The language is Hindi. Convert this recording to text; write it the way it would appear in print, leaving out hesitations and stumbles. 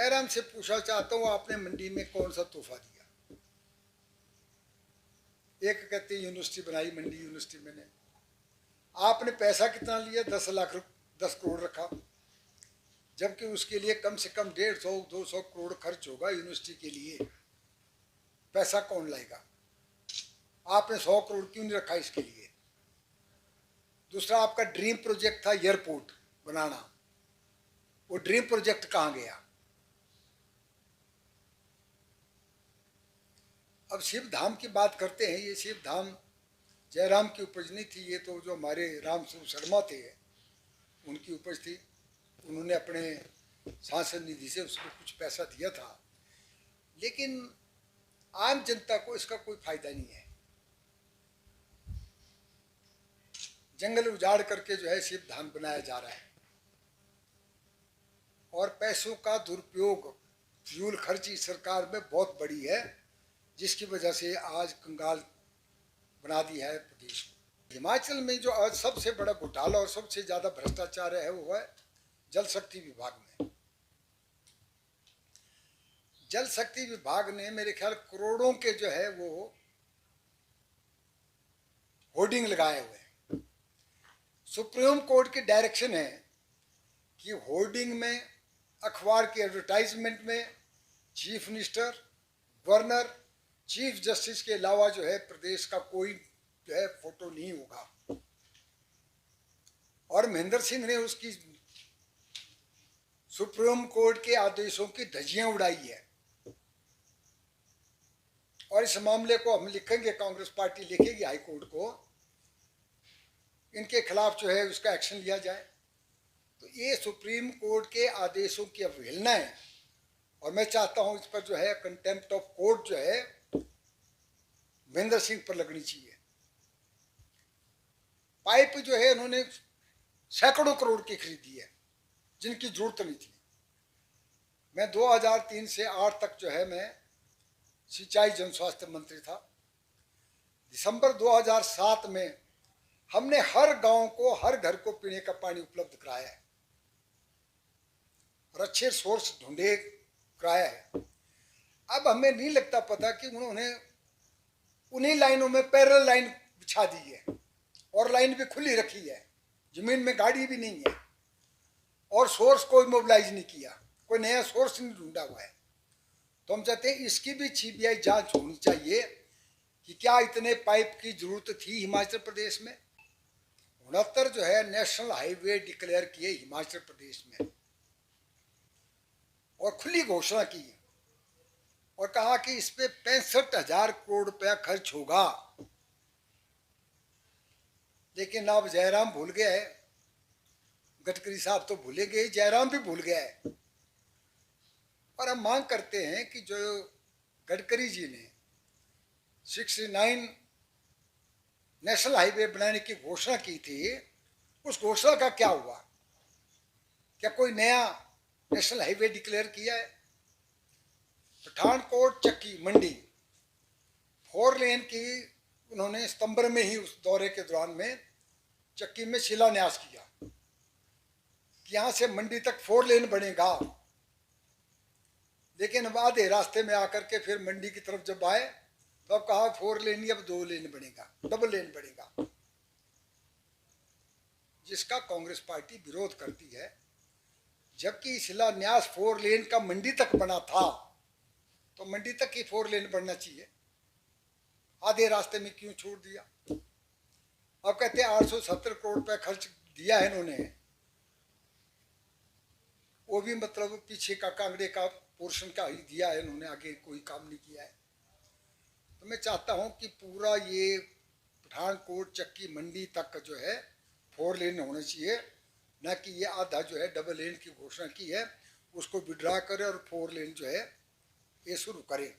जयराम से पूछना चाहता हूँ, आपने मंडी में कौन सा तोहफा दिया? एक कहते यूनिवर्सिटी बनाई, मंडी यूनिवर्सिटी मैंने, आपने पैसा कितना लिया? 10 करोड़ रखा, जबकि उसके लिए कम से कम 150-200 करोड़ खर्च होगा यूनिवर्सिटी के लिए। पैसा कौन लाएगा? आपने 100 करोड़ क्यों नहीं रखा इसके लिए? दूसरा, आपका ड्रीम प्रोजेक्ट था एयरपोर्ट बनाना, वो ड्रीम प्रोजेक्ट कहाँ गया? अब शिव धाम की बात करते हैं, ये शिव धाम जयराम की उपज नहीं थी, ये तो जो हमारे राम स्वरूप शर्मा थे उनकी उपज थी। उन्होंने अपने सांसद निधि से उसको कुछ पैसा दिया था, लेकिन आम जनता को इसका कोई फायदा नहीं है। जंगल उजाड़ करके जो है शिव धाम बनाया जा रहा है, और पैसों का दुरुपयोग, फ्यूल खर्ची सरकार में बहुत बड़ी है, जिसकी वजह से आज कंगाल बना दिया है प्रदेश को। हिमाचल में जो आज सबसे बड़ा घोटाला और सबसे ज्यादा भ्रष्टाचार है वो है जल शक्ति विभाग में। जल शक्ति विभाग ने मेरे ख्याल करोड़ों के जो है वो होर्डिंग लगाए हुए हैं। सुप्रीम कोर्ट की डायरेक्शन है कि होर्डिंग में, अखबार की एडवर्टाइजमेंट में chief minister, governor, chief justice के अलावा जो है प्रदेश का कोई जो है फोटो नहीं होगा। और महेंद्र सिंह ने उसकी सुप्रीम कोर्ट के आदेशों की धज्जियां उड़ाई है, और इस मामले को हम लिखेंगे, कांग्रेस पार्टी लिखेगी हाई कोर्ट को, इनके खिलाफ जो है उसका एक्शन लिया जाए। तो ये सुप्रीम कोर्ट के आदेशों की अवहेलना है, और मैं चाहता हूं इस पर जो है कंटेम्प्ट ऑफ कोर्ट जो है महेंद्र सिंह पर लगनी चाहिए। पाइप जो है उन्होंने सैकड़ों करोड़ की खरीदी है, जिनकी जरूरत नहीं थी। मैं 2003 से 8 तक जो है मैं सिंचाई जन स्वास्थ्य मंत्री था। दिसंबर 2007 में हमने हर गांव को, हर घर को पीने का पानी उपलब्ध कराया है, और अच्छे सोर्स ढूंढे कराया है। अब हमें नहीं लगता पता कि उन्होंने उन्हीं लाइनों में पैरेलल लाइन बिछा दी है, और लाइन भी खुली रखी है, जमीन में गाड़ी भी नहीं है, और सोर्स कोई मोबिलाइज नहीं किया, कोई नया सोर्स नहीं ढूंढा हुआ है। तो हम चाहते हैं इसकी भी सीबीआई जांच होनी चाहिए कि क्या इतने पाइप की जरूरत थी हिमाचल प्रदेश में। 69 जो है नेशनल हाईवे डिक्लेयर किए हिमाचल प्रदेश में, और खुली घोषणा की, और कहा कि इस पे 65,000 करोड़ रुपया खर्च होगा। लेकिन अब जयराम भूल गया है, गडकरी साहब तो भूले गए, जयराम भी भूल गया है। और हम मांग करते हैं कि जो गडकरी जी ने 69 नेशनल हाईवे बनाने की घोषणा की थी, उस घोषणा का क्या हुआ? क्या कोई नया नेशनल हाईवे डिक्लेयर किया है? पठानकोट चक्की मंडी 4 लेन की उन्होंने सितंबर में ही उस दौरे के दौरान में चक्की में शिलान्यास किया कि यहां से मंडी तक 4 लेन बनेगा। लेकिन अब आधे रास्ते में आकर के फिर मंडी की तरफ जब आए तो अब कहा 4 लेन ही अब 2 लेन बनेगा, डबल लेन बनेगा, जिसका कांग्रेस पार्टी विरोध करती है। जबकि शिलान्यास 4 लेन का मंडी तक बना था, तो मंडी तक ही 4 लेन बनना चाहिए, आधे रास्ते में क्यों छोड़ दिया? अब कहते हैं 870 करोड़ रुपए खर्च दिया है इन्होंने, वो भी मतलब पीछे का कांगड़े का पोर्शन का ही दिया है इन्होंने, आगे कोई काम नहीं किया है। तो मैं चाहता हूं कि पूरा ये पठानकोट चक्की मंडी तक जो है 4 लेन होना चाहिए, न कि ये आधा जो है डबल लेन की घोषणा की है उसको विड्रा करे और 4 लेन जो है ये शुरू करें।